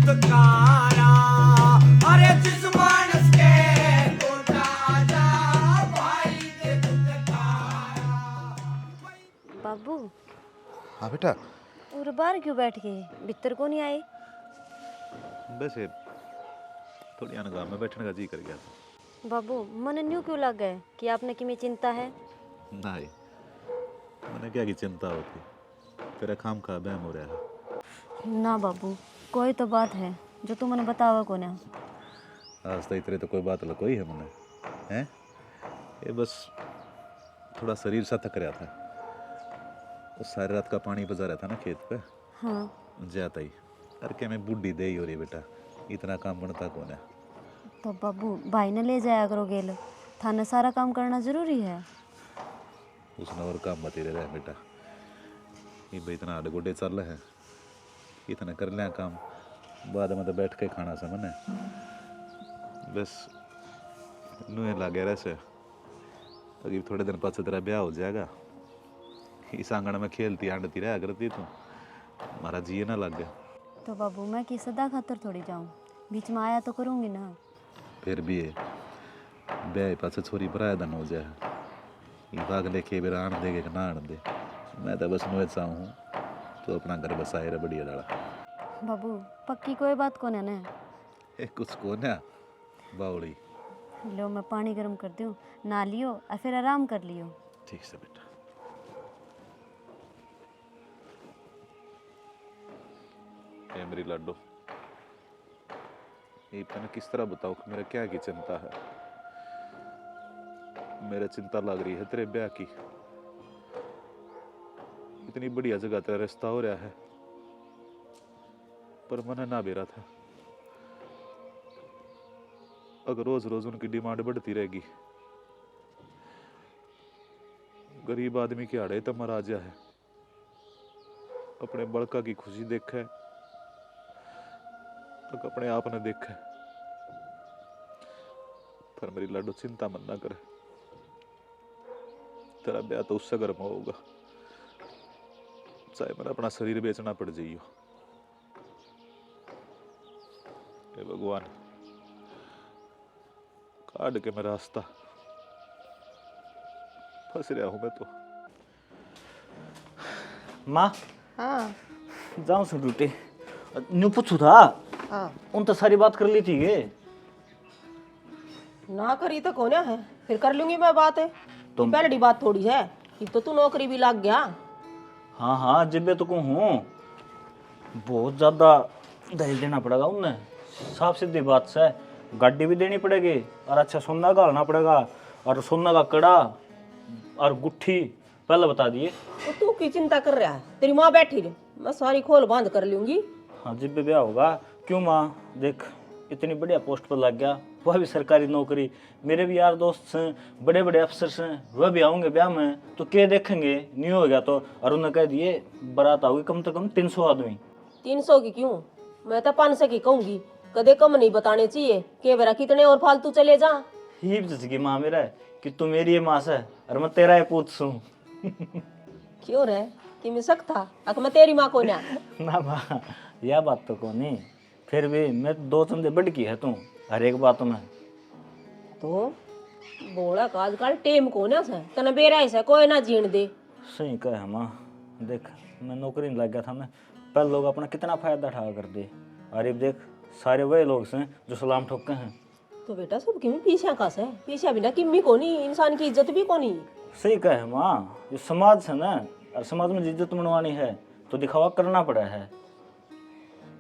छुटकारा। अरे जिस मानस के कोटा आजा भाई दे छुटकारा। बाबू हाँ बेटा। और बाहर क्यों बैठ गए, भीतर को नहीं आए? वैसे थोड़ी अनगा में बैठने का जी कर गया था। बाबू मन न्यू क्यों लग गए कि आपने कि में चिंता है? नहीं, मैंने क्या की चिंता होती, तेरा काम का बहम हो रहा है। ना बाबू, कोई तो बात है जो तू मैंने बतावा को ना। आज तक तेरे तो कोई बात लकोई है मैंने, हैं? ये बस थोड़ा शरीर सा थक रहा था। उस सारी रात का पानी बजा रहा था ना खेत पे। हाँ जाता ही अरे क्या मैं बूढ़ी दे ही हो रही बेटा, इतना काम बनता कौन है। तो बाबू भाई ने ले जाया करो गेल, थाने सारा काम करना जरूरी है। उसने और काम बते रहे बेटा, ये भाई इतना आडे गोडे चल रहे हैं, इतना कर लिया काम, बाद में तो बैठ के खाना से मने बस नुए लागे रहे से। अभी थोड़े दिन बाद तेरा ब्याह हो जाएगा, इस आंगन में खेलती आंडती रहा करती तू, हमारा जी ना लग गया। तो बाबू मैं कि सदा खातर थोड़ी जाऊं, बीच में आया तो करूंगी ना। फिर भी है ब्याह पास छोरी पराया दन हो जाए, ये भाग लेके मेरा आन देगे कि ना आन दे, मैं तो बस नुए चाहूँ हूँ तो अपना घर बसाए रहा बढ़िया डाला। बाबू पक्की कोई बात को ना ना? कुछ को ना बावड़ी। लो मैं पानी गर्म कर दूं, ना लियो और फिर आराम कर लियो। ठीक से बेटा। ए मेरी लाडो, ये पता किस तरह बताओ कि मेरा क्या की चिंता है। मेरे चिंता लग रही है तेरे ब्याह की, इतनी बढ़िया जगह तेरा रिश्ता हो रहा है, पर मन ना बेरा था। अगर रोज रोज उनकी डिमांड बढ़ती रहेगी, गरीब आदमी के आड़े तो महाराजा है, अपने बड़का की खुशी देखे तो अपने आप ने देखे। पर मेरी लाडो चिंता मत ना करे, तेरा ब्याह तो उससे घर में होगा, चाहे मेरा अपना शरीर बेचना पड़ जाइयो। हे भगवान काट के मेरा रास्ता, फंस रहा हूं मैं तो। माँ हाँ जाऊँ सुन ड्यूटी न्यू पूछू था। हाँ उन तो सारी बात कर ली थी ये। ना करी तो कौन है, फिर कर लूंगी मैं बात है। तुम पहली बात थोड़ी है, अब तो तू नौकरी भी लग गया। हाँ हाँ जिब्बे तो को हूँ, बहुत ज्यादा दहेज देना पड़ेगा उन्हें, साफ सीधी बात से। गाड़ी भी देनी पड़ेगी और अच्छा सोना घालना पड़ेगा, और सोना का कड़ा और गुट्ठी पहले बता दिए। तो तू की चिंता कर रहा है, तेरी माँ बैठी रहे, मैं सारी खोल बांध कर लूंगी। हाँ जिब्बे ब्याह होगा। क्यों माँ देख, इतनी बढ़िया पोस्ट पर लग गया, वह भी सरकारी नौकरी। मेरे भी यार दोस्त हैं, बड़े बड़े अफसर हैं, वह भी आऊँगे ब्याह में तो क्या देखेंगे, नहीं हो गया तो। और उन्होंने कह दिए बारात आओगी कम से कम 300 आदमी। 300 की क्यों, मैं तो 500 की कहूंगी। कदे कम नहीं बताने चाहिए, के बेरा कितने और फालतू चले जा। ही जिसकी माँ मेरा है कि तू मेरी ये माँ है और मैं तेरा ये पूत सूं। क्यों रे, कि मैं सकता अक मैं तेरी माँ को ना। ना माँ यह बात तो को नहीं, फिर भी मैं 2 चंदे बढ़ की है तू हर एक बात में। तो बोला का आजकल टेम को ना से तना बेरा ऐसा कोई ना जीण दे। सही कहे माँ, देख मैं नौकरी नहीं लग गया था मैं, पहले लोग अपना कितना फायदा उठा कर दे, और अब देख सारे वही लोग हैं जो सलाम ठोके हैं। तो बेटा सब किमी पीछा का से, पीछा बिना किमी को नहीं, इंसान की इज्जत भी को नहीं। सही कहे माँ, जो समाज है ना, और समाज में इज्जत मनवानी है तो दिखावा करना पड़ा है।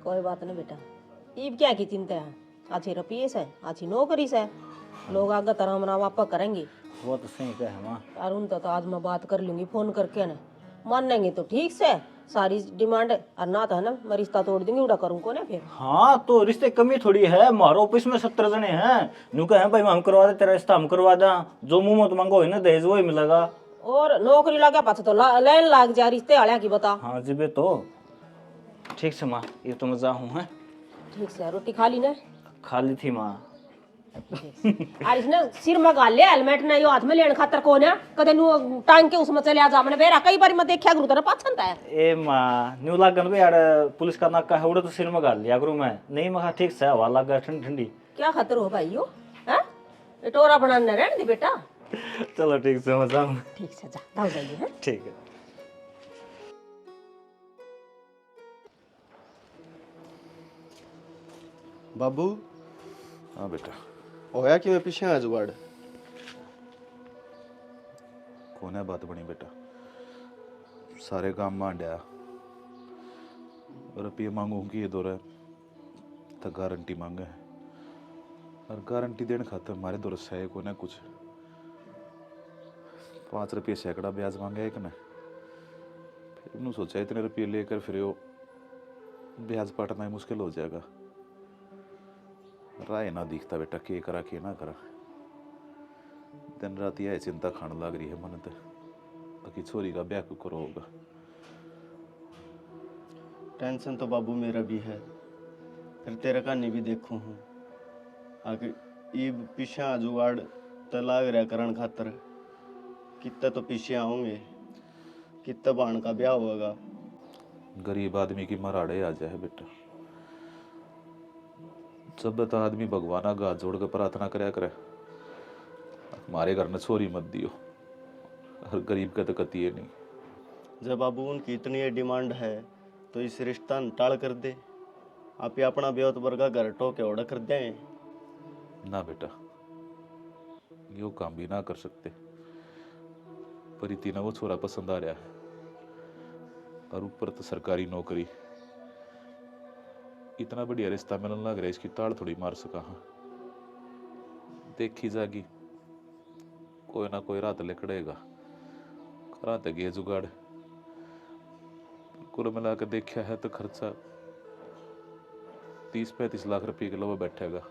कोई बात नहीं बेटा, ईब क्या की चिंता है, अच्छी रुपये से अच्छी नौकरी से लोग आगे तरह मना वापस करेंगे। वो तो सही कहे माँ। और उन तो आज मैं बात कर लूंगी फोन करके ना, मानेंगे तो ठीक से सारी डिमांड, और ना तो है ना मैं रिश्ता तोड़ दूंगी, उड़ा करूँ को ना फिर। हाँ तो रिश्ते कमी थोड़ी है, हमारे ऑफिस में 70 जने हैं, न्यू कहे भाई हम करवा दे तेरा रिश्ता, हम करवा दें, जो मुंह मत मांगो है ना दहेज वही मिलेगा। और नौकरी लगा पाछे तो लाइन लाग जा रिश्ते वाले की बता। हाँ जी बे तो ठीक से माँ, ये तो मजा हूँ है। ठीक से रोटी खा ली ना? खा ली थी माँ। और इसने सिर में गाल लिया हेलमेट ने यो हाथ में लेने खातर कौन है कदे नु टांग के उसमें चले आ जा मैंने बेरा कई बार मैं देखा गुरु तेरा पाछन है ए माँ न्यू लागन भी यार पुलिस का नाका है उड़े तो सिर में गाल लिया करूँ मैं नहीं मखा ठीक से हवा लगा ठंडी ठंडी। क्या खतर हो भाई यो हैं ये टोरा बनाने रहने दी बेटा। चलो ठीक से मजा ठीक से जा दाऊ जाइए हैं। ठीक है। बाबू हाँ बेटा होया कि मैं पीछे आ जुगाड़ कौन है बात बनी बेटा सारे काम मांडया रुपये मांगू कि ये दौरा तो गारंटी मांगे और गारंटी देने खातर हमारे दौर से को ना कुछ 5 रुपये सैकड़ा ब्याज मांगे एक ने फिर उन्होंने सोचा इतने रुपये लेकर फिर वो ब्याज पाटना ही मुश्किल हो जाएगा। राय ना दिखता बेटा के करा के ना करा दिन रात यह चिंता खाने लग रही है मन तो कि छोरी का ब्याह करो होगा। टेंशन तो बाबू मेरा भी है फिर तेरा कहानी भी देखू हूँ आगे ईब पीछे आ जुगाड़ तो लाग रहा करण खातर कितना तो पीछे आऊंगे कितना बाण का ब्याह होगा। गरीब आदमी की मराड़े आ जाए बेटा जब तो आदमी भगवान का हाथ जोड़ कर प्रार्थना करया करे हमारे घर में छोरी मत दियो और गरीब का तो कती है नहीं। जब बाबू उनकी इतनी डिमांड है तो इस रिश्ता टाल कर दे आप ही अपना ब्याह तो वर्गा घर टोके ओढ़ा कर दे। ना बेटा यो काम भी ना कर सकते पर इतना वो छोरा पसंद आ रहा है और ऊपर तो सरकारी नौकरी इतना बढ़िया रिश्ता मिलने लग रहा है इसकी ताड़ थोड़ी मार सका। हाँ देखी जागी कोई ना कोई रात लिकड़ेगा कराते गए जुगाड़ कुल मिलाकर देखा है तो खर्चा 30-35 लाख रुपए के लिए बैठेगा।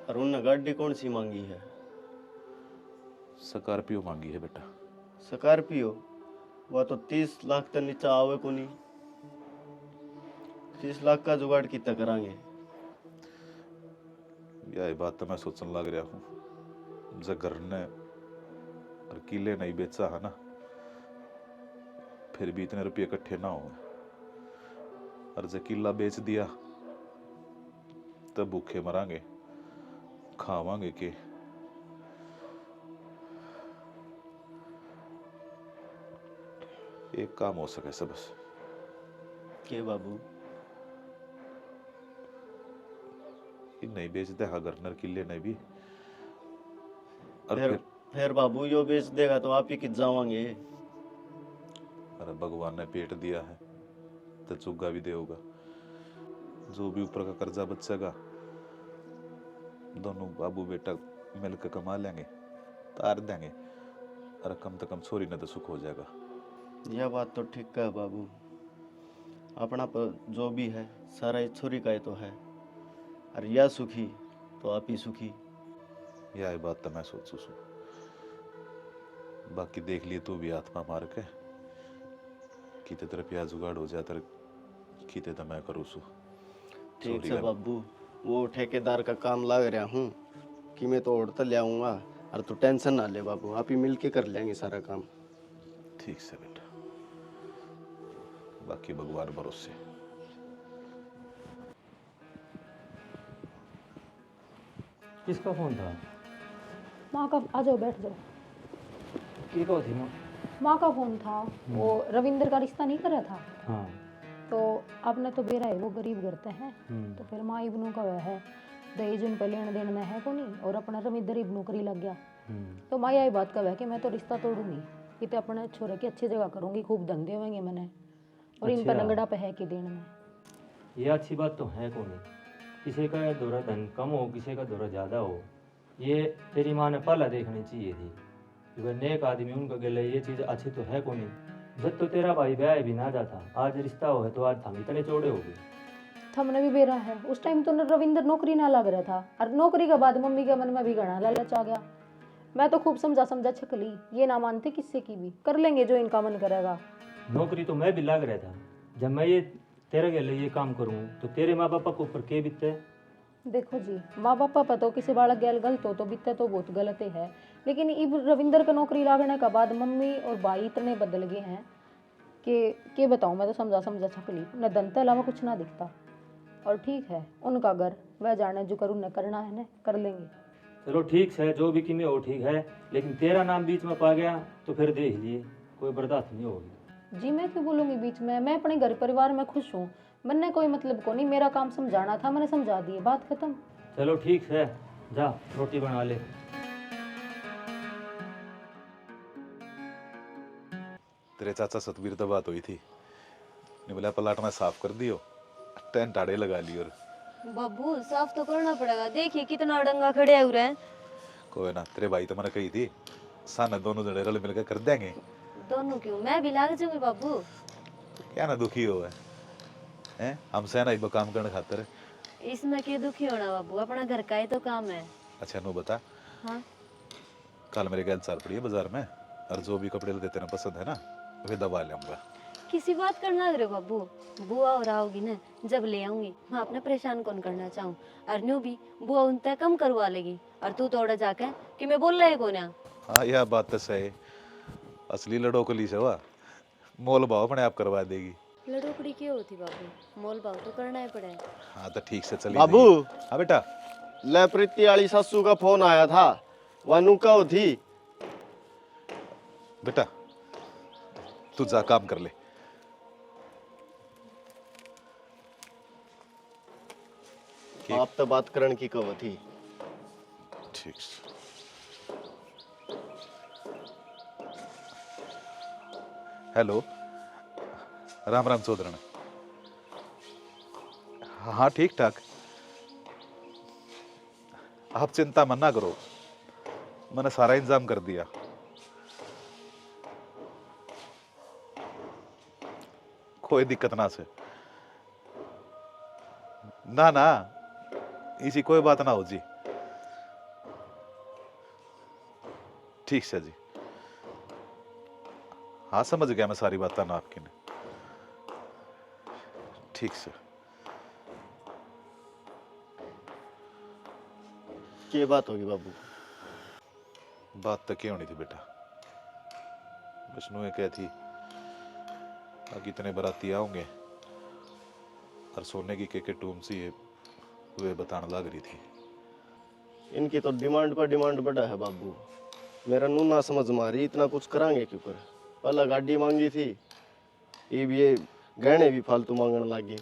और उनने गाड़ी कौन सी मांगी है? स्कॉर्पियो मांगी है बेटा। स्कॉर्पियो वह तो 30 लाख तक नीचे आवे को नहीं 30 लाख का जुगाड़ कितना करांगे? यह बात तो मैं सोचने लग रहा हूँ जब घर ने और किले नहीं बेचा है ना फिर भी इतने रुपये इकट्ठे ना होंगे और जब किला बेच दिया तब भूखे मरांगे खावांगे के। एक काम हो सके सब बस के बाबू नहीं बेचते हाँ गवर्नर किले ने भी और फिर बाबू यो बेच देगा तो आप ही कित जावांगे। अरे भगवान ने पेट दिया है तो चुग्गा भी देगा जो भी ऊपर का कर्जा बचेगा दोनों बाबू बेटा मिलकर कमा लेंगे तार देंगे और कम से कम छोरी ने तो सुख हो जाएगा। यह बात तो ठीक है बाबू अपना पर जो भी है सारा इस छोरी का ही तो है और यह सुखी तो आप ही सुखी। यह बात तो मैं सोचू सू बाकी देख लिए तू भी आत्मा मार के किते तरफ या जुगाड़ हो जाता किते तो मैं करूँ सू। ठीक है बाबू वो ठेकेदार का काम लग रहा हूँ कि मैं तो औरत ले आऊँगा और तू टेंशन ना ले बाबू आप ही मिल के कर लेंगे सारा काम। ठीक से बेटा बाकी भगवान भरोसे। किसका फोन था? माँ का आ जाओ बैठ जाओ। की को थी माँ? माँ का फोन था वो रविंद्र का रिश्ता नहीं करा था हाँ तो आपने तो बेरा है वो गरीब करते हैं तो फिर माँ इब्नू का वह है दहेज उन पे लेन देन में है को नहीं और अपना रविंद्र इब्नू नौकरी लग गया तो माँ यही बात का वह कि मैं तो रिश्ता तोड़ूंगी कि तो अपने छोरे की अच्छी जगह करूंगी खूब धन देवेंगे मैंने और इन पर लंगड़ा पे है कि देन में। ये अच्छी बात तो है कौन है किसी का दौरा धन कम हो किसी का दौरा ज़्यादा हो ये तेरी माँ ने पहला देखनी चाहिए थी क्योंकि नेक आदमी उनका गले ये चीज़ अच्छी तो है कौन जब तो तेरा भाई ब्याह भी ना जाता आज रिश्ता हो है तो आज हम इतने चौड़े हो गए। हमने भी बेरा है उस टाइम तो रविंद्र नौकरी ना लग रहा था और नौकरी के बाद मम्मी के मन में भी घना लालच आ गया। मैं तो खूब समझा छकली ये ना मानते किससे की भी कर लेंगे जो इनका मन करेगा। नौकरी तो मैं भी लग रहा था जब मैं ये तेरे के लिए ये काम करूँ तो तेरे माँ पापा को ऊपर के बीतते देखो जी, माँ बापा पता किसी बालक गैल गलत हो तो बीते तो बहुत गलत ही है, लेकिन इब रविंदर का नौकरी लागने के बाद मम्मी और भाई इतने बदल गए हैं कि बताऊँ, मैं तो समझा समझा छकली न धन के अलावा कुछ ना दिखता। और ठीक है, उनका घर वह जाने जो कर उन्हें करना है ना, कर लेंगे। चलो ठीक है, जो भी कीमे हो ठीक है, लेकिन तेरा नाम बीच में पा गया तो फिर देख लिए, कोई बर्दाश्त नहीं होगी। जी मैं क्यों बोलूँगी बीच में, मैं अपने घर परिवार में खुश हूँ, मैंने कोई मतलब को नहीं, मेरा काम समझाना था, मैंने समझा दिए, बात खत्म। चलो ठीक है, जा रोटी बना ले। तेरे चाचा सतवीर तो बात हुई थी, ने बोला पलाट में साफ कर दियो, टेंट आड़े लगा ली। और बाबू साफ तो करना पड़ेगा, देखिए कितना डंगा खड़े हुए हैं। कोई ना, तेरे भाई तो मैंने कही थी साना दोनों जने रल मिलकर कर देंगे। दोनों क्यों, मैं भी लाग जाऊंगी बाबू। क्या ना दुखी हो है हम से ना एक काम करने खातर। इसमें क्या दुखी होना बाबू, अपना घर का ही तो काम है। अच्छा नो बता, हाँ कल मेरे गैल साल पड़ी है बाजार में, और जो भी कपड़े लेते तेरे पसंद है ना वे दबा लूंगा। किसी बात करना रे बाबू, बुआ और आओगी ना जब ले आऊंगी, मैं अपने परेशान कौन करना चाहूँ। और न्यू भी बुआ उन तक कम करवा लेगी, और तू तोड़ा जाके कि मैं बोल रहे कौन। हाँ यह बात तो सही, असली लड़ो को ली सेवा मोल भाव अपने आप करवा देगी। लड़ोकड़ी क्यों होती बाबू, मोल भाव तो करना ही पड़े। हाँ तो ठीक से चली बाबू। जाइए। हाँ बेटा। ले प्रीति वाली सासू का फोन आया था, वानू का थी। बेटा तू जा काम कर ले। आप तो बात करण की कहो थी। ठीक से। हेलो, राम राम चौधरी। हाँ ठीक ठाक, आप चिंता मत ना करो, मैंने सारा इंतजाम कर दिया। कोई दिक्कत ना से, ना ना इसी कोई बात ना हो जी। ठीक से जी, हाँ समझ गया मैं सारी बात ना आपकी ने। ठीक से। क्या बात होगी बाबू? बात तो क्या होनी थी बेटा, विष्णु ये क्या थी कि इतने बाराती आओगे और सोने की के टूम सी है वे बताने लग रही थी। इनकी तो डिमांड पर डिमांड बढ़ा है बाबू, मेरा नू ना समझ मारी, इतना कुछ करांगे क्यों कर। पहला गाड़ी मांगी थी, ये गहने भी फालतू मांगने लगे।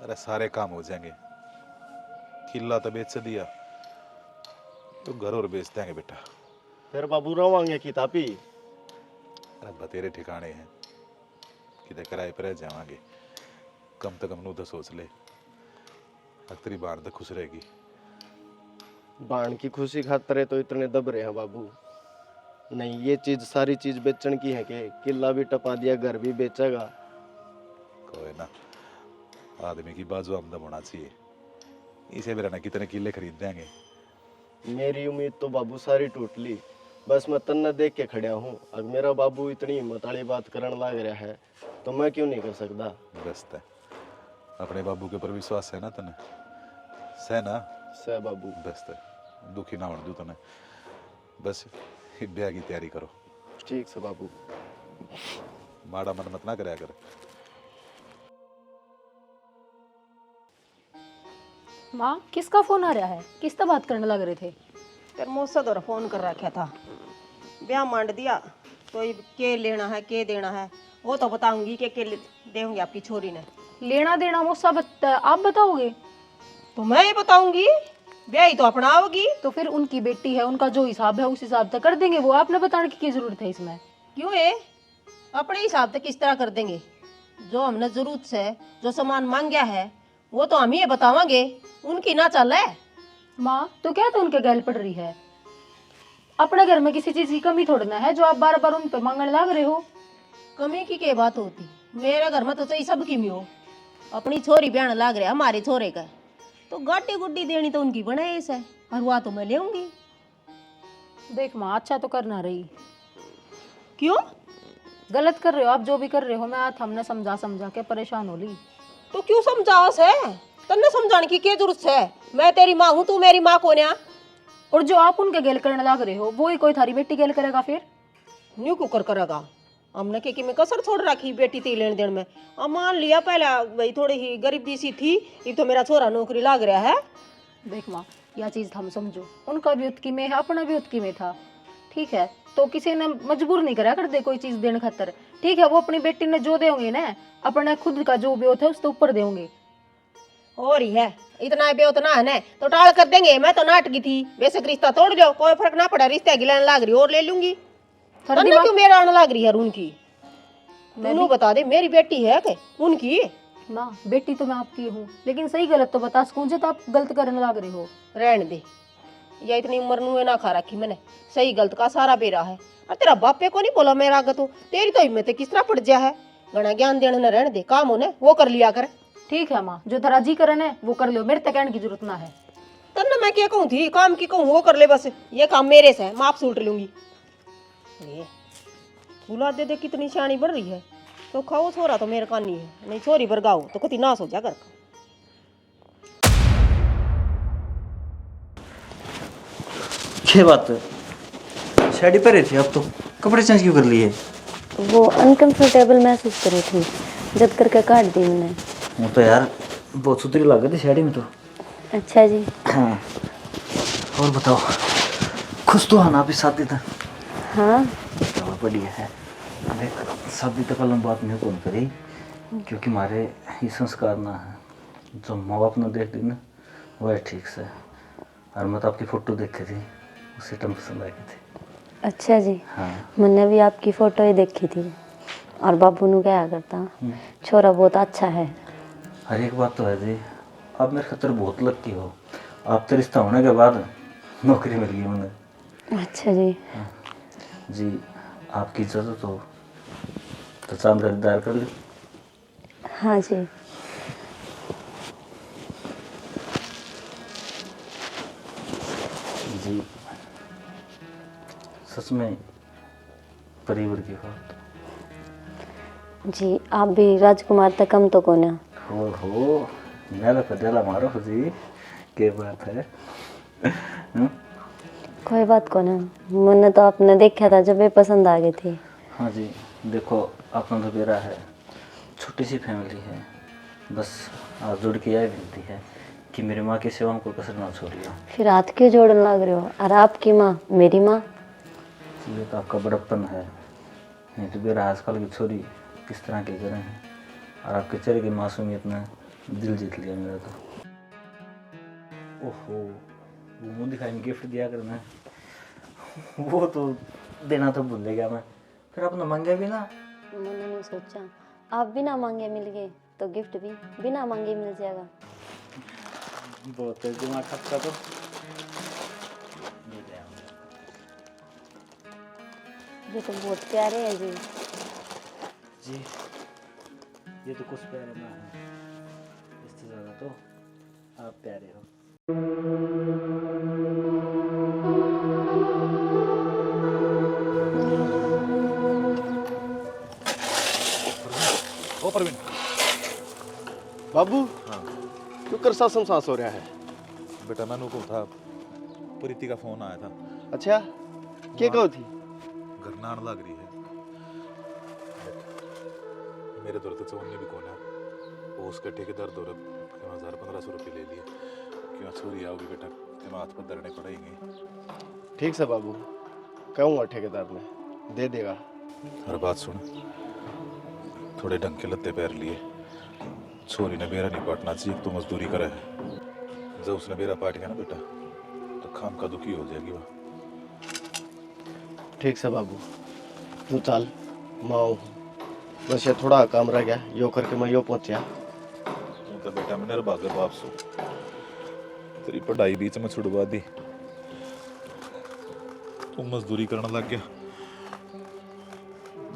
अरे सारे काम हो जाएंगे, किला तो बेच दिया तो घर और बेच देंगे बेटा। फिर बाबू रवांगे की तापी। अरे बतेरे ठिकाने हैं, किधर किराए पर रह जावांगे, कम से कम नू तो सोच ले, तेरी बाण तो खुश रहेगी। बाण की खुशी खातर तो इतने दब रहे हैं बाबू। नहीं, ये चीज सारी चीज बेचने की है कि किला भी टपा दिया, घर भी बेचेगा। कोई ना, आदमी की बाजू आमदम होना चाहिए, इसे मेरा ना कितने किले खरीद देंगे। मेरी उम्मीद तो बाबू सारी टूट ली, बस मैं तन्ना देख के खड़ा हूँ। अगर मेरा बाबू इतनी हिम्मत वाली बात करने लग रहा है तो मैं क्यों नहीं कर सकता। बस है, अपने बाबू के ऊपर विश्वास है ना तने, सह ना सह बाबू। बस है, दुखी ना होने दू तने, बस ब्याह की तैयारी करो। ठीक से बाबू। माड़ा मन मत ना कराया कर। माँ किसका फोन आ रहा है, किससे बात करने लग रहे थे? तेरे मौसा दौरा फोन कर रखा था, ब्याह मांड दिया तो ये के लेना है के देना है वो तो बताऊंगी के देंगे आपकी छोरी ने। लेना देना मौसा आप बताओगे? तो मैं ही बताऊंगी, ब्याह ही तो अपना होगी। तो फिर उनकी बेटी है, उनका जो हिसाब है उस हिसाब से कर देंगे, वो आपने बताने की क्या जरूरत है इसमें? क्यों है, अपने हिसाब से किस तरह कर देंगे। जो हमने जरूरत से जो सामान मांगा है वो तो हम ही बतावांगे, उनकी ना चले। माँ तो क्या तो उनके गैल पड़ रही है, अपने घर में किसी चीज की कमी थोड़ी ना है जो आप बार बार उन पे मांगने लग रहे हो। कमी की क्या बात होती, मेरे घर में तो चाहिए सब की हो। अपनी छोरी ब्याह लाग रहा हमारे छोरे का, तो गाड़ी गुड्डी देनी तो उनकी बनाए से, और वह तो मैं लेऊंगी। देख माँ अच्छा तो करना रही, क्यों गलत कर रहे हो आप, जो भी कर रहे हो। मैं आज हमने समझा समझा के परेशान हो ली। तो क्यों समझाओ से, तन्ने समझाने की क्या जरूरत है? मैं तेरी माँ हूँ, तू मेरी माँ कौन है? और जो आप उनके गेल करने लग रहे हो वो ही कोई थारी बेटी गेल करेगा फिर? न्यू कुकर करेगा। हमने के मैं कसर छोड़ रखी बेटी ती लेन देन में। अब मान लिया पहले भाई थोड़ी ही गरीबी सी थी, एक तो मेरा छोरा नौकरी लाग रहा है। देख माँ, यह चीज हम समझो, उनका भी उत्की में है, अपना भी उत्की में था, ठीक है? तो किसी ने मजबूर नहीं करा कर दे कोई चीज देने खातर, ठीक है? वो अपनी बेटी ने जो देंगे ना, अपने खुद का जो भी होता है उसके ऊपर देंगे। और ही है इतना भी उतना है ना तो टाल कर देंगे। मैं तो नाटकी थी, बेशक रिश्ता तोड़ दो, कोई फर्क ना पड़ा, रिश्ते गिलाने लाग रही और ले लूंगी। तन्ने क्यों मेरा आने लाग रही है उनकी? तू बता दे, मेरी बेटी है के उनकी? माँ बेटी तो मैं आपकी हूँ, लेकिन सही गलत तो बता सकूँ तो आप गलत करने लग रहे हो। रहने दे, या इतनी उम्र नुए ना खा रखी मैंने, सही गलत का सारा बेरा है। और तेरा बापे को नहीं बोला मेरा आगे तो तेरी तो हिम्मत किस तरह पड़ जा है। घना ज्ञान देने न रहने दे, काम होने वो कर लिया कर। ठीक है माँ, जो तेरा जी करे ना वो कर लो, मेरे तक कहने की जरूरत ना है। तन्ने मैं क्या कहूँ थी, काम की कहूँ वो कर ले बस, ये काम मेरे से है, मैं आप सूट लूंगी। फूला दे दे कितनी सियानी बढ़ रही है। तो खाओ छोरा तो मेरे कानी है, नहीं छोरी बरगाओ तो कति नाश हो जा कर। ये बात है, साड़ी पहने थे अब तो कपड़े चेंज क्यों कर लिए? वो अनकंफर्टेबल महसूस करी थी, जब करके काट दी मैंने। वो तो यार बहुत सुथरी लग रही थी साड़ी में तो। अच्छा जी। हाँ, और बताओ, खुश तो आना अभी शादी था? हाँ चलो बढ़िया है। देख शादी तक हम बात नहीं कौन करी, क्योंकि हमारे ये संस्कार ना है, जो माँ बाप ने देख दी ना वह ठीक से। और मैं तो आपकी फोटो देखे थी, उसे टम पसंद आई थी। अच्छा जी। हाँ मैंने भी आपकी फोटो ही देखी थी, और बाबू नु क्या करता, छोरा बहुत अच्छा है। हर एक बात तो है जी, आप मेरे खतर बहुत लक्की हो, आप तो रिश्ता होने के बाद नौकरी मिल गई मुझे। अच्छा जी। जी आपकी इजाज़त हो तो चांद का दीदार कर लो। हाँ जी। जी सच में परिवार की बात। जी आप भी राजकुमार तक कम तो कोना। हो मेरा पटेला मारो जी, क्या बात है? कोई बात को ना, मैंने तो आपने देखा था जब वे पसंद आ गई थी। हाँ जी, देखो अपना तो बेरा है, छोटी सी फैमिली है, बस हाथ जोड़ के यही विनती है कि मेरी माँ की सेवाओं को कसर ना छोड़िए। फिर हाथ क्यों जोड़ने लग रहे हो? और आपकी माँ मेरी माँ। ये तो आपका बड़प्पन है, नहीं तो बेरा आजकल की छोरी किस तरह के करें हैं, और आपके चेहरे की मासूमियत ने दिल जीत लिया मेरा तो। ओहो, वो मुँह दिखाई में गिफ्ट दिया करना, वो तो देना तो भूल गया मैं, फिर आपने मांगे भी ना। मैंने नहीं सोचा आप बिना मांगे मिल गए तो गिफ्ट भी बिना मांगे मिल जाएगा। बहुत है दिमाग खर्चा तो। ये तो बहुत प्यारे हैं जी। जी ये तो कुछ प्यारे ना है, इससे ज़्यादा तो आप प्यारे हो। ओ प्रवीण। बाबू हाँ क्यों कर सा सांस हो रहा है? बेटा मैंने को था, प्रीति का फोन आया था। अच्छा क्या कहो थी? घर नान लग रही है, मेरे दौर तो चौनी भी कौन है, वो उसके ठेकेदार दौर 1000-1500 रुपये ले लिए, क्यों छोरी आओगी बेटा कि हाथ पर धरने पड़ेंगे। ठीक से बाबू, कहूँगा ठेकेदार ने दे देगा। हर बात सुन, थोड़े ढंग के लत्ते पैर लिए, छोरी ने बेरा नहीं पाटना चाहिए, तो मजदूरी करे है, जब उसने बेरा पाट गया ना बेटा तो खाम का दुखी हो जाएगी वह। ठीक से बाबू, तू चल, मैं आऊँ, बस ये थोड़ा काम रह गया, यो करके मैं यो पहुँचा। तो बेटा मैंने भागर बाप सो, तेरी पढ़ाई बीच में छुड़वा दी, तू मजदूरी करने लग गया,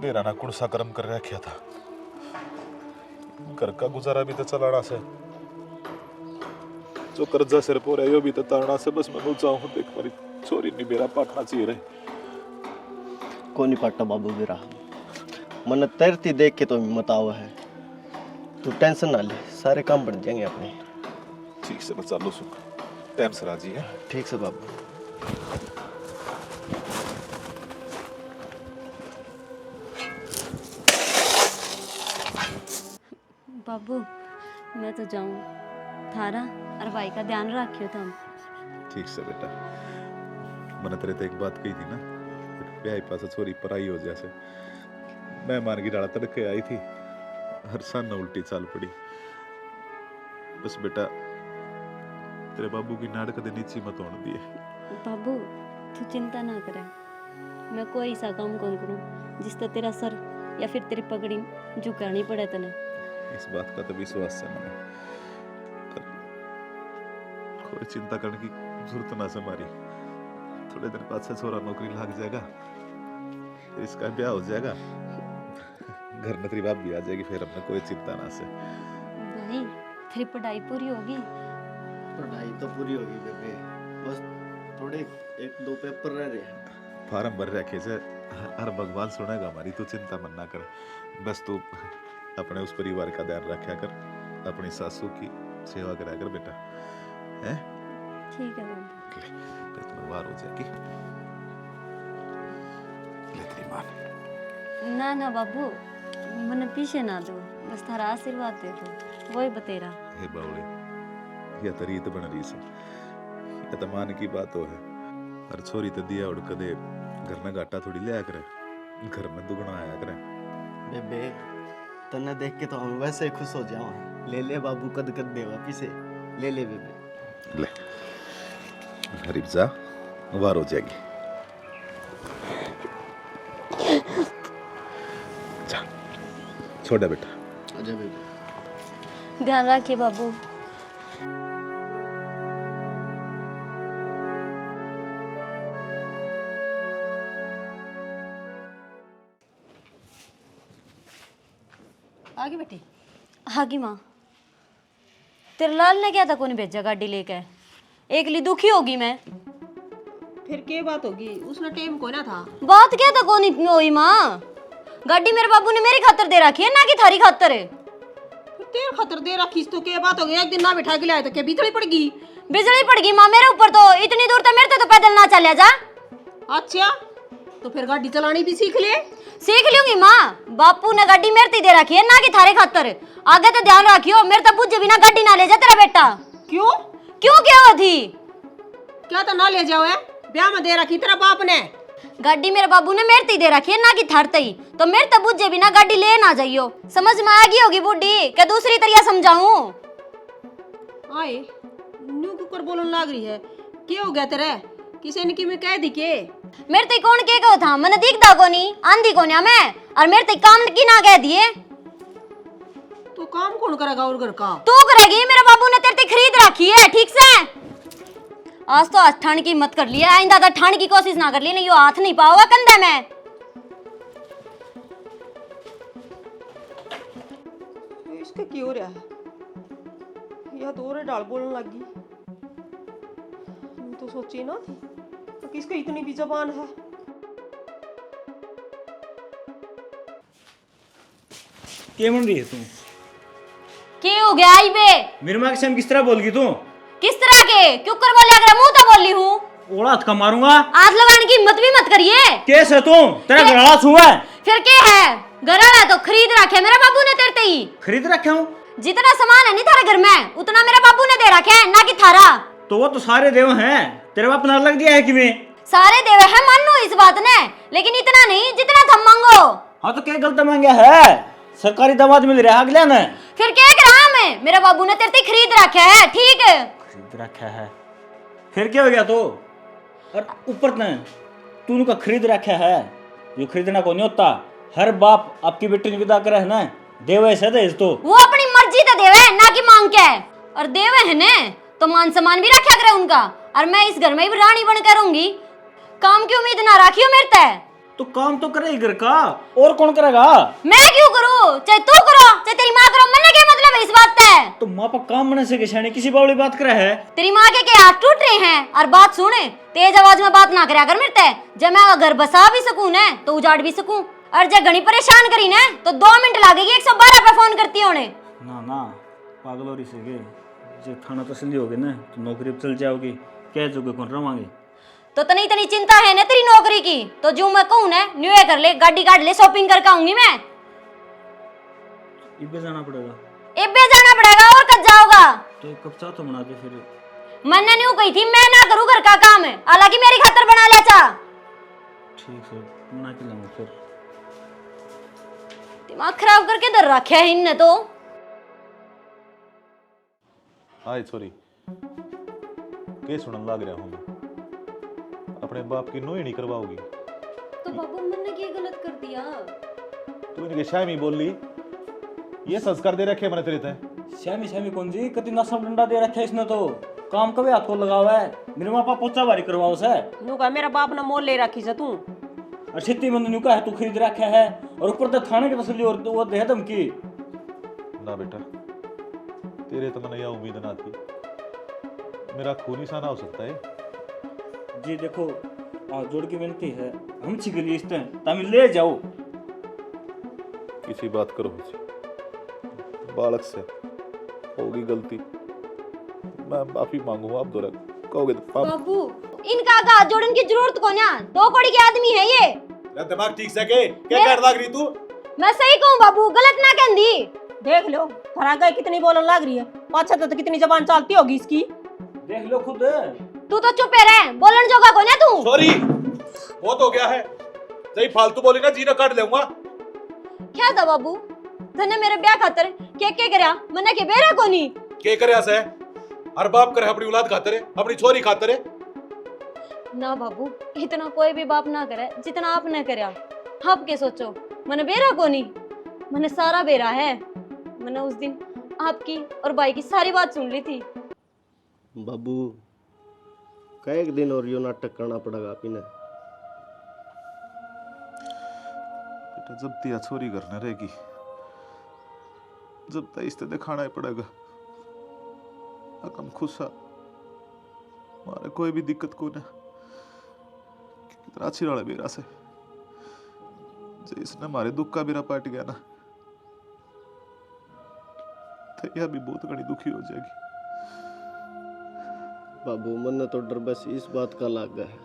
मेरा ना कुण सा कर्म कर रखा था, घर का गुजारा भी तो चलाना से, जो कर्जा सिर पर है यो भी तो तारना से, बस मैं चाहूँ देख मेरी छोरी नहीं मेरा पाटना चाहिए रहे। को नहीं पाटा बाबू बेरा, मन तैरती देख के तो हिम्मत आवा है, तू टेंशन ना ले, सारे काम बढ़ जाएंगे अपने। ठीक से मैं चालू सु टाइम से राजी है। ठीक से बाबू। बाबू मैं तो जाऊं, थारा और भाई का ध्यान रखियो तुम। ठीक से बेटा, मैंने तेरे तो एक बात कही थी ना, ब्याह पास छोरी पराई हो जैसे। मैं मान की डाला तड़के आई थी, हर सन उल्टी चाल पड़ी। बस बेटा तेरे बाबू की नाड़ कदे नीची मत होने दिए। बाबू तू चिंता ना करे, मैं कोई सा काम कौन करूं जिससे तेरा सर या फिर तेरी पगड़ी झुकानी पड़े तने। इस बात का तो विश्वास है मैंने, पर कोई चिंता करने की जरूरत ना से हमारी। थोड़े दिन बाद से छोरा नौकरी लग जाएगा, फिर इसका ब्याह हो जाएगा, घर में तेरी बाप भी आ जाएगी, फिर हमने कोई चिंता ना से। भाई तेरी पढ़ाई पूरी होगी? पढ़ाई तो पूरी होगी बेबे, बस थोड़े 1-2 पेपर रह रहे हैं। फार्म भर रखे से हर भगवान सुनेगा हमारी, तू चिंता मन ना कर। बस तू अपने उस परिवार का ध्यान रखा कर, अपनी सासू की सेवा करा कर बेटा, हैं? ठीक है बाबू। फिर तुम्हें वार हो जाएगी। ले तेरी मां। ना ना बाबू, मने पीछे ना दो, बस थारा आशीर्वाद दे दो, वही बतेरा। हे बावड़े, यह तो रीत बन रही से, यह तो मान की बात हो है। हर छोरी तो दिया उड़ कदे घर में घाटा थोड़ी ले आया करे, घर में दुगना आया करे। बेबे तन्ने देख के तो हम वैसे ही खुश हो जाओ। ले ले बाबू, कद कद दे वापिस ले ले बेबे। ले हरीफ जा, वार हो जाएगी। जा छोड़ा बेटा। आजा बेबे। ध्यान रखिए बाबू। आगे बेटी। आगी माँ, तेरे लाल ने क्या था कौन भेजा गाड़ी लेके? एक ली दुखी होगी मैं। फिर क्या बात होगी, उसने टाइम को ना था। बात क्या था कौन इतनी हुई माँ? गाड़ी मेरे बाबू ने मेरी खातर दे रखी है, ना कि थारी खातर है। तेरे खातर दे रखी तो क्या बात होगी? एक दिन ना बिठा के लाए तो क्या बिजली पड़ गई? बिजली पड़ गई माँ मेरे ऊपर, तो इतनी दूर तो मेरे तो पैदल ना चलिया जा। अच्छा तो फिर गाड़ी चलानी भी सीख ले। सीख लूंगी माँ, बापू ने गाड़ी मेरे ते दे रखी है, ना कि थारे खातर। आगे तो ध्यान रखियो, मेरे तो बुझे बिना गाड़ी ना ले जा तेरा बेटा। क्यों? क्यों क्या हुआ थी? क्या तो ना ले जाओ है, ब्याह में दे रखी तेरा बाप ने। गाड़ी मेरे बाबू ने मेरे ते दे रखी है, ना कि थार तई, तो मेरे तो बुझे बिना गाड़ी ले ना जाइयो। समझ में आ गई होगी बूढ़ी, क्या दूसरी तरिया समझाऊं? आए न्यू कुकर बोलन लाग रही है, क्या हो गया तेरे? किसी ने कि मैं कह दी के? मेरे ते कौन के कहो था, मैंने दिखदा कोनी, आंधी कोनी मैं, और मेरे ते काम की ना कह दिए। तो काम कौन करेगा और घर का? तू करेगी, मेरे बाबू ने तेरे ते खरीद रखी है, ठीक से। आज तो आज ठाण की मत कर लिया, आइंदा तो ठाण की कोशिश ना कर ली, नहीं यो हाथ नहीं पाओगा कंधे में। इसका क्यों हो रहा है? यह तो और डाल बोलने लगी। मैं तो सोची ना थी तो किसको इतनी भी जबान है। क्या बन रही है तू? क्या हो गया आई बे? मेरे माँ के सामने किस तरह बोल गई तू? किस तरह के? क्यों कर बोले? अगर मुंह तो बोली हूँ, ओड़ा हाथ का मारूंगा। हाथ लगाने की हिम्मत भी मत करिए। कैसे है तू? तेरा घराड़ा छुआ है। फिर क्या है? घराड़ा तो खरीद रखे मेरे बाबू ने तेरे ते ही। खरीद रखे हूँ? जितना सामान है नहीं थारे घर में, उतना मेरे बाबू ने दे रखे है, ना कि थारा। तो वो तो सारे देव हैं, तेरे बाप ने लग दिया है कि मैं? सारे देवे हैं, मानो इस बात ने, लेकिन इतना नहीं जितना तुम मांगो। हाँ तो क्या गलत मांगा है? सरकारी दवाज मिल रहा है अगले ने। फिर क्या करा मैं? मेरे बाबू ने तेरे ते खरीद रखा है, ठीक है? खरीद रखा है, फिर क्या हो गया तो? और ऊपर ने तूने का खरीद रखा है, जो खरीदना को नहीं होता। हर बाप आपकी बेटी ने विदा करे है ना, देवे से दे तो वो अपनी मर्जी से देवे, ना कि मांग के। और देवे है ने तो मान सम्मान भी रखा करे उनका, और मैं इस घर में भी रानी बनकर रहूंगी। काम की उम्मीद ना रखियो मेरे ते। तो काम तो करे घर का, और कौन करेगा? मैं क्यों करूं? चाहे तू करो चाहे तेरी माँ करो, मैंने क्या मतलब है इस बात से? तो माँ पर काम बने से किसी किसी बावली बात करे है। तेरी माँ के हाथ टूट रहे हैं। और बात सुने, तेज आवाज में बात ना करे अगर मेरे ते। जब मैं घर बसा भी सकूं ना तो उजाड़ भी सकूं, और जब घनी परेशान करी ना तो 2 मिनट लगेगी 112 पे फोन करती होने। ना ना पागल हो रही से जब थाना तसली होगी ना तो नौकरी पे चल जाओगी, कह जोगे कौन रवांगे। तो तनी तनी चिंता है ना तेरी नौकरी की, तो जो मैं कहूँ ना न्यू ईयर कर ले, गाड़ी काट ले, शॉपिंग करके आऊंगी मैं। इबे जाना पड़ेगा इब्बे जाना पड़ेगा और कब जाओगा? तो कब चाह तो बना दे फिर। मैंने न्यू कही थी मैं ना करूँ घर का काम है, हालांकि मेरी खातर बना ले चा। ठीक है बना के लाऊंगा फिर। दिमाग खराब करके डर रखा है इनने तो। आए सॉरी के सुनन लग रहा हूं मैं, अपने बाप की नो ही नहीं करवाओगी तो बाबू मैंने क्या गलत कर दिया? तू इनके शामी बोल ली, ये संस्कार दे रखे मैंने तेरे ते। श्यामी श्यामी कौन जी, कति नशा डंडा दे रखा है इसने तो। काम कभी हाथ को लगावा है, मेरे माँ पापा पोचा बारी करवाओ से। नू का मेरा बाप ने मोल ले रखी से तू। और छित्ती बंद न्यू का है तू खरीद रखा है, और ऊपर तो थाने के तसली और वो दे धमकी। ना बेटा, तेरे तो मैंने यह उम्मीद ना थी, मेरा खून ही साना हो सकता है। जी देखो हाथ जोड़ की विनती है, हम छिगली इस टाइम तमिल ले जाओ। किसी बात करो मुझे, बालक से होगी गलती, मैं माफी मांगूंगा। आप दोरा कहोगे तो बाबू इनका हाथ जोड़ने की जरूरत को ना, दो कौड़ी के आदमी है ये। दिमाग ठीक से के क्या कर लाग रही तू? मैं सही कहूँ बाबू, गलत ना कहंदी। देख लो थरा गए कितनी बोलन लग रही है, पाछा तो कितनी जबान चलती होगी इसकी। देख लो खुद। तू तो चुप रह, बोलन जोगा को ना तू। सॉरी बहुत हो गया है, सही फालतू बोली ना जीना काट लेऊंगा। क्या था बाबू, तने मेरे ब्याह खातर के करया, मने के बेरा कोनी के करे से? हर बाप करे अपनी औलाद खातर है, अपनी छोरी खातर है। ना बाबू, इतना कोई भी बाप ना करे जितना आपने करया। आप के सोचो, मने बेरा कोनी, मने सारा बेरा है। मैंने उस दिन आपकी और भाई की सारी बात सुन ली थी। बाबू कई दिन और यो नाटक करना पड़ेगा आप इन्हें। बेटा जब तिया छोरी घर न रहेगी, जब तक इस तरह खाना ही पड़ेगा। हम खुश है, हमारे कोई भी दिक्कत को ना। कितना अच्छी वाले बेरा से जो इसने हमारे दुख का बेरा पाट गया ना, तो यह भी बहुत घनी दुखी हो जाएगी। बाबू मन तो डर बस इस बात का लग गया है,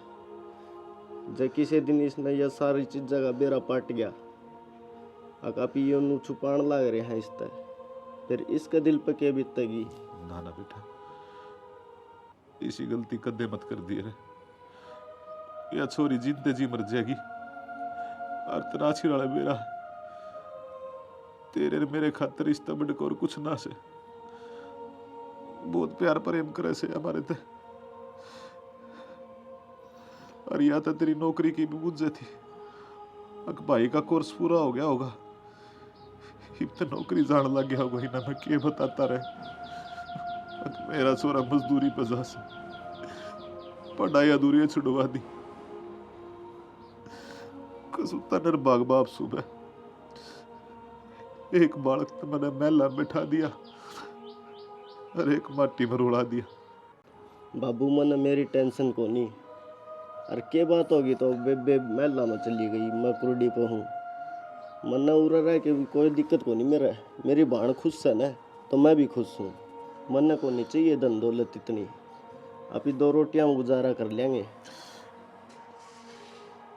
जब किसी दिन इसने यह सारी चीज़ का बेरा पाट गया, आप ये छुपान लग रहे हैं इस तरह, फिर इसका दिल पे क्या बीतेगी? ना ना बेटा, इसी गलती कदे मत कर दिए रे। यह छोरी जीते जी मर जाएगी, और तराछी वाला मेरा तेरे मेरे खातर इस तबड़ को और कुछ ना से। बहुत प्यार प्रेम करे से हमारे ते, और या तो तेरी नौकरी की भी बुझ थी। अक भाई का कोर्स पूरा हो गया होगा, इब तो नौकरी जान लग गया होगा ही ना। मैं क्या बताता रहे, मेरा छोरा मजदूरी पे जा से पढ़ाई अधूरी छुड़वा दी। कसुता निर्भाग बाप सुबह एक बालक तो मैंने महला बैठा दिया और एक माटी में रुला दिया। बाबू मन मेरी टेंशन को नहीं, और के बात होगी तो बेबे महला में चली गई, मैं कुरडी पे हूँ। मन उड़ा रहा कि कोई दिक्कत को नहीं, मेरी भाण खुश है ना, तो मैं भी खुश हूँ। मन को नहीं चाहिए धन दौलत इतनी, अभी 2 रोटियां में गुजारा कर लेंगे।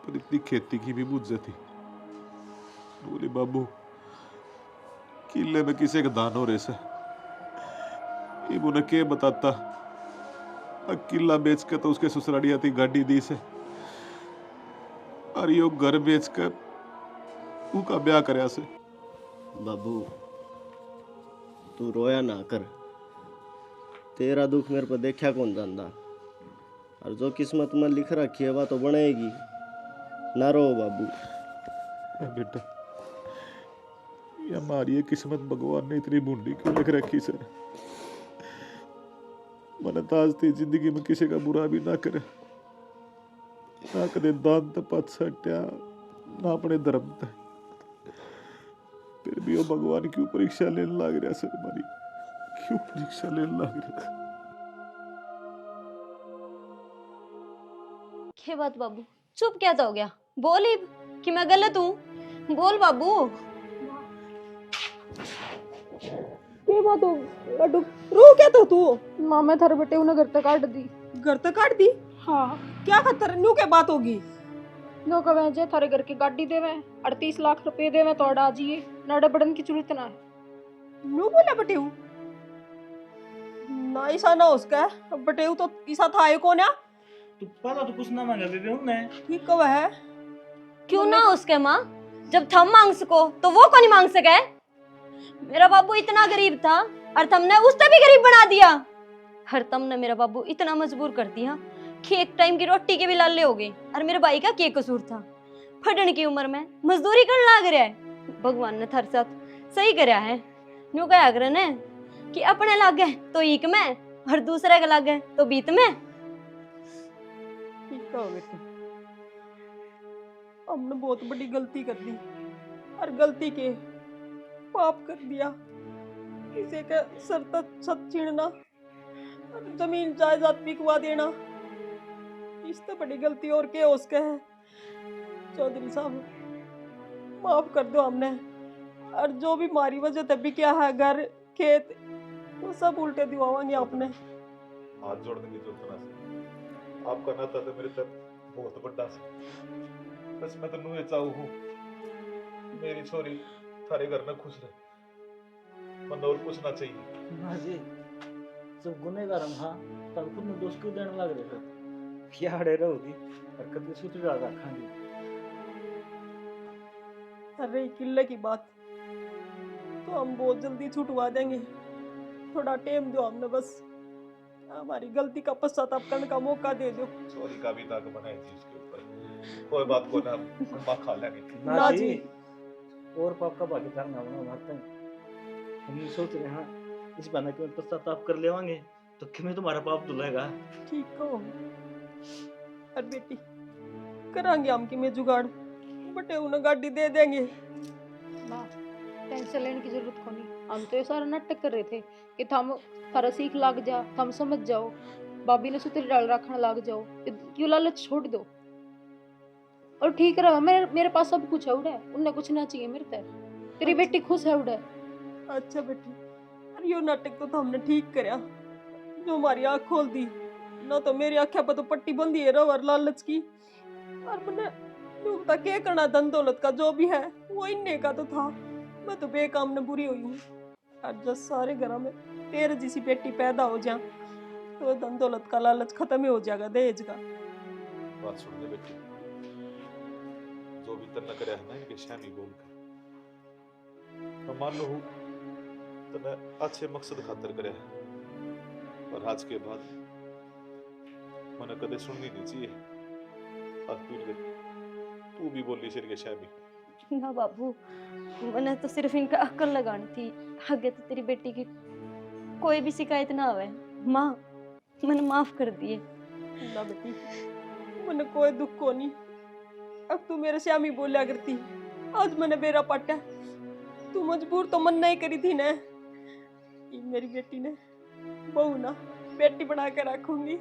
पर इतनी खेती की भी बुझ थी। बोले बाबू किले में किसी का दान हो रहे से, ये मुझे क्या बताता। किला बेच के तो उसके ससुरालिया थी गाड़ी दी से, और यो घर बेच कर उनका ब्याह करया से। बाबू तू रोया ना कर, तेरा दुख मेरे पर देखा कौन जानता, और जो किस्मत में लिख रखी है वह तो बनेगी। ना रो बाबू। बेटा ये हमारी ये किस्मत भगवान ने इतनी बूंदी क्यों लिख रखी सर। मन ताज थी जिंदगी में किसी का बुरा भी ना करे, ना कदे दान तो पत सट्या, ना अपने धर्म ते। फिर भी वो भगवान क्यों परीक्षा लेने लग रहा सर, हमारी क्यों परीक्षा लेने लग रहा। क्या बात बाबू, चुप क्या हो गया? बोल ही कि मैं गलत हूँ, बोल बाबू। ये बात हो लड्डू रो क्या तो तू माँ मैं थारे बेटे उन्हें घर तक काट दी। घर तक काट दी? हाँ क्या खतर न्यू के बात होगी? नो कहे जे थारे घर की गाड़ी देवे 38 लाख रुपए देवे तो अड़ा जिए नाड़े बड़न की जरूरत ना है। न्यू बोला बटेऊ ना ऐसा ना उसका बटेऊ तो ऐसा था ये कौन है? तू पता तो कुछ ना मांगा बेबे उनने। ठीक कब है? क्यों ना उसके माँ, जब थम मांग सको तो वो कौन मांग सके? मेरा बाबू इतना गरीब था और तुमने उससे भी गरीब बना दिया। हर तुमने मेरा बाबू इतना मजबूर कर दिया कि एक टाइम की रोटी के भी लाले हो गए। और मेरे भाई का क्या कसूर था? फटने की उम्र में मजदूरी करने लग रहा है। भगवान ने थारे साथ सही करया है। न्यू कहा करे ने कि अपने लागे तो ईक में और दूसरे के लागे तो बीत में। ठीक कहो बेटी, हमने बहुत बड़ी गलती कर दी और गलती के पाप कर दिया। किसी का सर तक छत छीनना और जमीन जायदाद बिकवा देना, इससे बड़ी गलती और क्या उसका है? चौधरी साहब माफ कर दो हमने, और जो भी हमारी वजह से भी क्या है घर खेत वो सब उल्टे दिवावांगे आपने। हाथ जोड़ने की जरूरत ना से, आपका नाता तो मेरे तक बहुत बड़ा से। बस मैं तो ये चाहूँ हूँ मेरी छोरी थारे घर में खुश रहे, मन और कुछ ना चाहिए। माँ जी जब गुनेगार हम हाँ तब खुद में दोष क्यों देने लग रहे थे? क्या अड़े रहोगी और कभी सूत्र डाल रखांगे। अरे किले की बात तो हम बहुत जल्दी छुटवा देंगे, थोड़ा टाइम दो हमने, बस हमारी गलती का पश्चाताप करने का मौका दे दो। छोरी का भी दाग बनाए जी उसके ऊपर, कोई बात को ना माँ खा लेंगे। ना जी। और पाप का भागीदार ना बना मारते हैं। हम ये सोच रहे हैं इस बहाने के पश्चाताप कर लेवांगे तो किमें तुम्हारा पाप धुलेगा। ठीक हो और बेटी करांगे हम कि मैं जुगाड़ बटे उन्हें गाड़ी दे देंगे। माँ टेंशन लेने की जरूरत को नहीं, हम तो ये सारा नाटक कर रहे थे कि थम थारा सीख लाग जा, थम समझ जाओ, भाभी ने सुतरी डाल रखने लाग जाओ, क्यों लालच छोड़ दो और ठीक रहा। मेरे पास सब कुछ है उड़े, उन्हें कुछ ना चाहिए मेरे तक। तेरी बेटी खुश है उड़े। अच्छा बेटी, अरे यो नाटक तो हमने ठीक करया, जो हमारी आँख खोल दी ना, तो मेरी आँखें पर तो पट्टी बंदी है रवर लालच की। और मैंने डूबता क्या करना, धन दौलत का जो भी है वो इन्ने का तो था। मैं तो बेकाम ने बुरी हुई हूँ, और जब सारे घर में तेरे जैसी बेटी पैदा हो जा तो धन दौलत का लालच खत्म ही हो जाएगा, दहेज का। बात सुन ले बेटी, जो भी तन्ना करे है ना इनके शामी बोल कर, मैं मान लो हूँ तो मैं अच्छे मकसद खातर करे है, पर आज के बाद मैंने कदे सुननी नहीं चाहिए। आज तू भी बोली सिर के शामी। ना बाबू, मैंने तो सिर्फ इनका अक्ल लगानी थी, आगे तो तेरी बेटी की कोई भी शिकायत ना आवे। माँ मैंने माफ कर दिए। ना बेटी, मैंने कोई दुख को नहीं, अब तू मेरे श्यामी बोलिया करती, आज मैंने बेरा पाटा, तू मजबूर तो मन नहीं करी थी ना। मेरी बेटी ने बहू ना बेटी बना के रखूंगी।